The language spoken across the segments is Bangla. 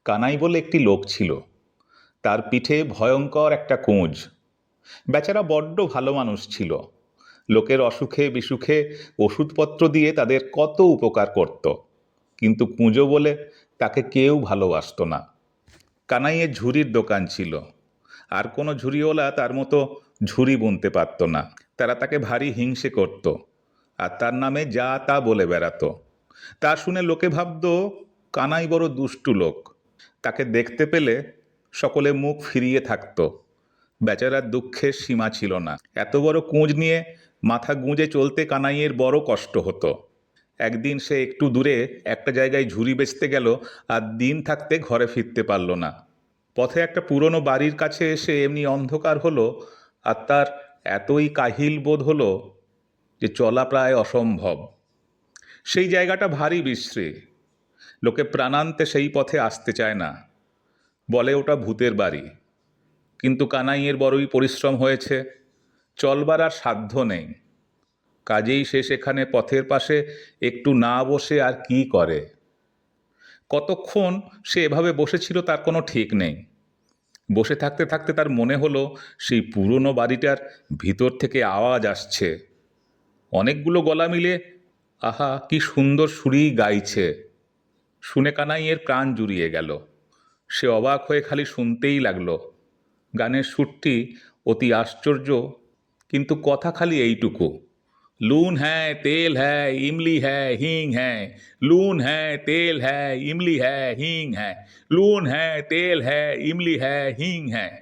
কানাই বলে একটি লোক ছিল। তার পিঠে ভয়ঙ্কর একটা কোঁজ। বেচারা বড্ড ভালো মানুষ ছিল। লোকের অসুখে বিসুখে ওষুধপত্র দিয়ে তাদের কত উপকার করত। কিন্তু কুঁজো বলে তাকে কেউ ভালোবাসত না। কানাইয়ের ঝুড়ির দোকান ছিল। আর কোনো ঝুড়িওয়ালা তার মতো ঝুড়ি বুনতে পারত না। তারা তাকে ভারী হিংসে করত আর তার নামে যা তা বলে বেড়াতো। তা শুনে লোকে ভাবত কানাই বড় দুষ্টু লোক। তাকে দেখতে পেলে সকলে মুখ ফিরিয়ে থাকত। বেচারার দুঃখের সীমা ছিল না। এত বড় কুঁজ নিয়ে মাথা গুঁজে চলতে কানাইয়ের বড় কষ্ট হতো। একদিন সে একটু দূরে একটা জায়গায় ঝুড়ি বেচতে গেল আর দিন থাকতে ঘরে ফিরতে পারল না। পথে একটা পুরনো বাড়ির কাছে এসে এমনি অন্ধকার হলো আর তার এতই কাহিল বোধ হলো যে চলা প্রায় অসম্ভব। সেই জায়গাটা ভারী বিশ্রী। লোকে প্রাণান্তে সেই পথে আসতে চায় না, বলে ওটা ভূতের বাড়ি। কিন্তু কানাইয়ের বড়ই পরিশ্রম হয়েছে, চলবার আর সাধ্য নেই। কাজেই সে সেখানে পথের পাশে একটু না বসে আর কি করে। কতক্ষণ সে এভাবে বসেছিল তার কোনো ঠিক নেই। বসে থাকতে থাকতে তার মনে হলো সেই পুরনো বাড়িটার ভিতর থেকে আওয়াজ আসছে। অনেকগুলো গলা মিলে আহা কি সুন্দর সুরেই গাইছে। শুনে কানাইয়ের প্রাণ জুড়িয়ে গেল। সে অবাক হয়ে খালি শুনতেই লাগলো। গানের সুরটি অতি আশ্চর্য, কিন্তু কথা খালি এইটুকু, লুন হ্যায় তেল হ্যায় ইমলি হ্যায় হিং হ্যায়, লুন হ্যায় তেল হ্যায় ইমলি হ্যায় হিং হ্যায়, লুন হ্যায় তেল হ্যায় ইমলি হ্যায় হিং হ্যায়।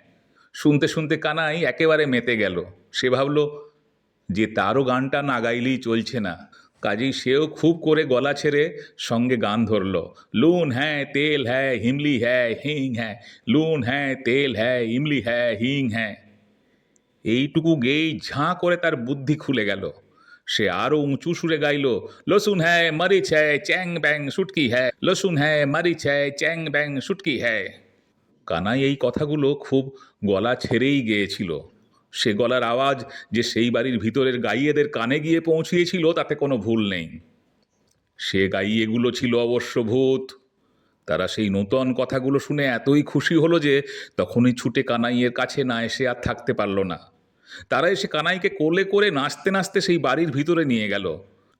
শুনতে শুনতে কানাই একেবারে মেতে গেল। সে ভাবল যে তারও গানটা না গাইলেই চলছে না। কাজেই সেও খুব করে গলা ছেড়ে সঙ্গে গান ধরল, লুন হ্যায় তেল হ্যায় ইমলি হ্যায় হিং হ্যায়, লুন হ্যায় তেল হ্যায় ইমলি হ্যায় হিং হ্যায়। এইটুকু গেয়েই ঝাঁ করে তার বুদ্ধি খুলে গেল। সে আরো উঁচু সুরে গাইল, লসুন হ্যায় মরিচ হ্যায় চ্যাং ব্যাং সুটকি হ্যায়, লসুন হ্যায় মরিচ হ্যায় চ্যাং ব্যাং সুটকি হ্যায়। কানাই এই কথাগুলো খুব গলা ছেড়েই গেয়েছিল। সে গলার আওয়াজ যে সেই বাড়ির ভিতরের গাইয়েদের কানে গিয়ে পৌঁছিয়েছিল তাতে কোনো ভুল নেই। সে গাইয়েগুলো ছিল অবশ্য ভূত। তারা সেই নূতন কথাগুলো শুনে এতই খুশি হলো যে তখনই ছুটে কানাইয়ের কাছে না এসে আর থাকতে পারল না। তারা এসে কানাইকে কোলে করে নাচতে নাচতে সেই বাড়ির ভিতরে নিয়ে গেল।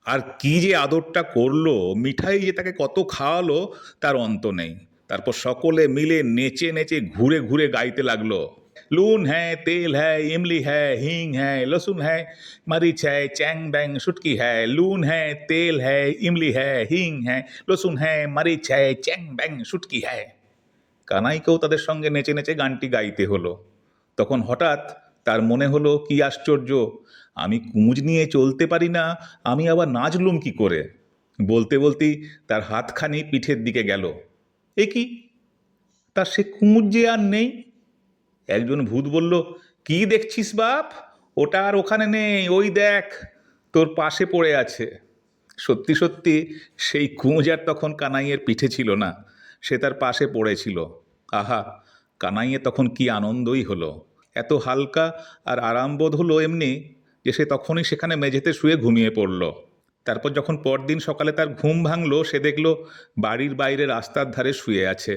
আর কি যে আদরটা করলো, মিঠাই যে তাকে কত খাওয়ালো তার অন্ত নেই। তারপর সকলে মিলে নেচে নেচে ঘুরে ঘুরে গাইতে লাগলো, লুন হ্যায় তেল হ্যায় ইমলি হ্যায় হিং হ্যায়, লসুন হ্যায় মরিচ হ্যায় চ্যাং ব্যাং সুটকি হ্যায়, লুন হ্যায় তেল হ্যায় ইমলি হ্যায় হিং হ্যায়, লসুন হ্যায় মরিচ হ্যায় চ্যাং ব্যাং সুটকি হ্যায়। কানাইকেও তাদের সঙ্গে নেচে নেচে গানটি গাইতে হলো। তখন হঠাৎ তার মনে হলো কি আশ্চর্য, আমি কুঁজ নিয়ে চলতে পারি না, আমি আবার নাচলুম কি করে। বলতে বলতেই তার হাতখানি পিঠের দিকে গেল। এ কি, তার সে কুঁজ যে আর নেই। একজন ভূত বলল, কি দেখছিস বাপ, ওটা আর ওখানে নেই, ওই দেখ তোর পাশে পড়ে আছে। সত্যি সত্যি সেই কুঁজ আর তখন কানাইয়ের পিঠে ছিল না, সে তার পাশে পড়েছিল। আহা, কানাইয়ে তখন কি আনন্দই হলো। এত হালকা আর আরামবোধ হলো এমনি যে সে তখনই সেখানে মেঝেতে শুয়ে ঘুমিয়ে পড়ল। তারপর যখন পরদিন সকালে তার ঘুম ভাঙল, সে দেখল বাড়ির বাইরে রাস্তার ধারে শুয়ে আছে।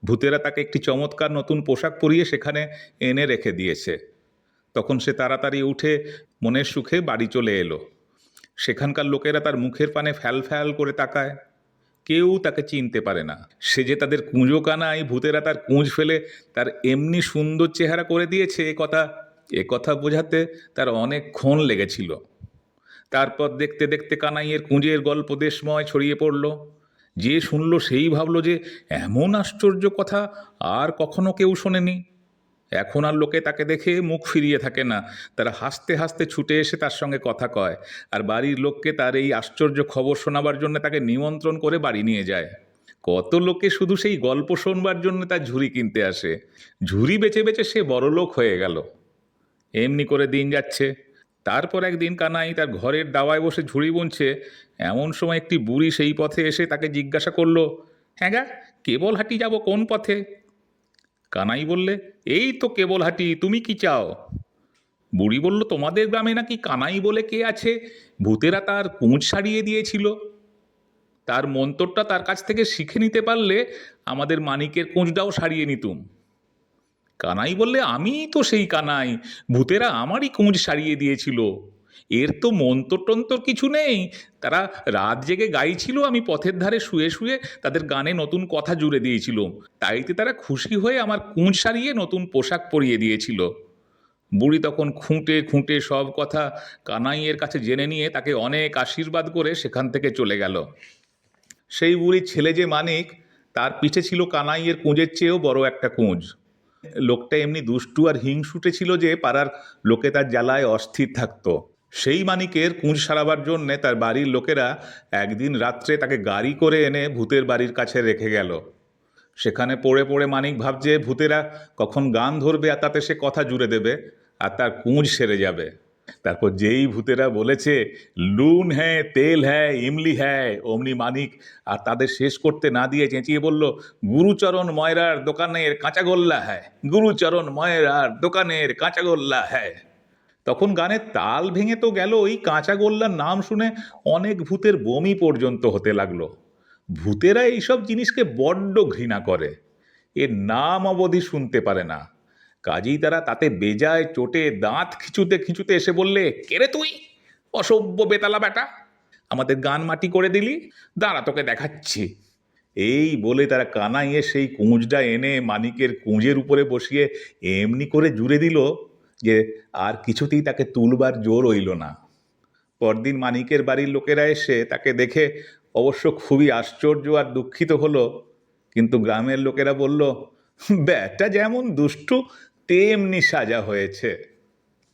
ভূতেরা তাকে একটি চমৎকার নতুন পোশাক পরিয়ে সেখানে এনে রেখে দিয়েছে। তখন সে তাড়াতাড়ি উঠে মনের সুখে বাড়ি চলে এলো। সেখানকার লোকেরা তার মুখের পানে ফ্যাল ফ্যাল করে তাকায়। কেউ তাকে চিনতে পারে না। সে যে তাদের কুঁজো কানাই, ভূতেরা তার কুঁজ ফেলে তার এমনি সুন্দর চেহারা করে দিয়েছে, এ কথা বোঝাতে তার অনেকক্ষণ লেগেছিল। তারপর দেখতে দেখতে কানাইয়ের কুঁজের গল্প দেশময় ছড়িয়ে পড়ল। যে শুনল সেই ভাবল যে এমন আশ্চর্য কথা আর কখনো কেউ শোনেনি। এখন আর লোকে তাকে দেখে মুখ ফিরিয়ে থাকে না। তারা হাসতে হাসতে ছুটে এসে তার সঙ্গে কথা কয়, আর বাড়ির লোককে তার এই আশ্চর্য খবর শোনাবার জন্য তাকে নিমন্ত্রণ করে বাড়ি নিয়ে যায়। কত লোকে শুধু সেই গল্প শোনবার জন্য তার ঝুড়ি কিনতে আসে। ঝুড়ি বেচে বেচে সে বড়লোক হয়ে গেল। এমনি করে দিন যাচ্ছে। তারপর একদিন কানাই তার ঘরের দাওয়ায় বসে ঝুড়ি বুনছে। এমন সময় একটি বুড়ি সেই পথে এসে তাকে জিজ্ঞাসা করলো, হ্যাঁ গা, কেবলহাটি যাব কোন পথে? কানাই বললে, এই তো কেবলহাটি, তুমি কি চাও? বুড়ি বলল, তোমাদের গ্রামে নাকি কানাই বলে কে আছে, ভূতেরা তার কুঁজ সারিয়ে দিয়েছিল। তার মন্তরটা তার কাছ থেকে শিখে নিতে পারলে আমাদের মানিকের কোঁচটাও সারিয়ে নিতুম। কানাই বললে, আমি তো সেই কানাই, ভূতেরা আমারই কোঁচ সারিয়ে দিয়েছিল। এর তো মন্তর টন্তর কিছু নেই। তারা রাত জেগে গাইছিল, আমি পথের ধারে শুয়ে শুয়ে তাদের গানে নতুন কথা জুড়ে দিয়েছিল, তাইতে তারা খুশি হয়ে আমার কোঁচ সারিয়ে নতুন পোশাক পরিয়ে দিয়েছিল। বুড়ি তখন খুঁটে খুঁটে সব কথা কানাইয়ের কাছে জেনে নিয়ে তাকে অনেক আশীর্বাদ করে সেখান থেকে চলে গেল। সেই বুড়ির ছেলে যে মানিক, তার পিঠে ছিল কানাইয়ের কোঁজের চেয়েও বড় একটা কোঁজ। লোকটা এমনি দুষ্টু আর হিংসুটে ছিল যে পাড়ার লোকে তার জ্বালায় অস্থির থাকতো। সেই মানিকের কুঁজ সারাবার জন্যে তার বাড়ির লোকেরা একদিন রাত্রে তাকে গাড়ি করে এনে ভূতের বাড়ির কাছে রেখে গেল। সেখানে পড়ে পড়ে মানিক ভাবছে ভূতেরা কখন গান ধরবে আর তাতে সে কথা জুড়ে দেবে আর তার কুঁজ সেরে যাবে। তারপর যেই ভূতেরা বলেছে লুন হ্যাঁ, তেল হ্যাঁ, ইমলি হ্যাঁ, অমনি মানিক আর তাদের শেষ করতে না দিয়ে চেঁচিয়ে বলল, গুরুচরণ ময়রার দোকানের কাঁচাগোল্লা হ্যাঁ, গুরুচরণ ময়রার দোকানের কাঁচাগোল্লা হ্যাঁ। তখন গানের তাল ভেঙে তো গেল, ওই কাঁচাগোল্লার নাম শুনে অনেক ভূতের বমি পর্যন্ত হতে লাগলো। ভূতেরা এইসব জিনিসকে বড্ড ঘৃণা করে, এর নাম অবধি শুনতে পারে না। কাজেই তারা তাতে বেজায় চোটে দাঁত খিঁচুতে খিঁচুতে এসে বললে, কে রে তুই, অসভ্য বেতালা বেটা, আমাদের গান মাটি করে দিলি, দাঁড়া তোকে দেখাচ্ছি। এই বলে তারা কানাইয়ে সেই কুঁজটা এনে মানিকের কুঁজের উপরে বসিয়ে এমনি করে জুড়ে দিল যে আর কিছুতেই তাকে তুলবার জোর রইল না। পরদিন মানিকের বাড়ির লোকেরা এসে তাকে দেখে অবশ্য খুবই আশ্চর্য আর দুঃখিত হলো, কিন্তু গ্রামের লোকেরা বলল, ব্যাটা যেমন দুষ্টু তেমনি সাজা হয়েছে।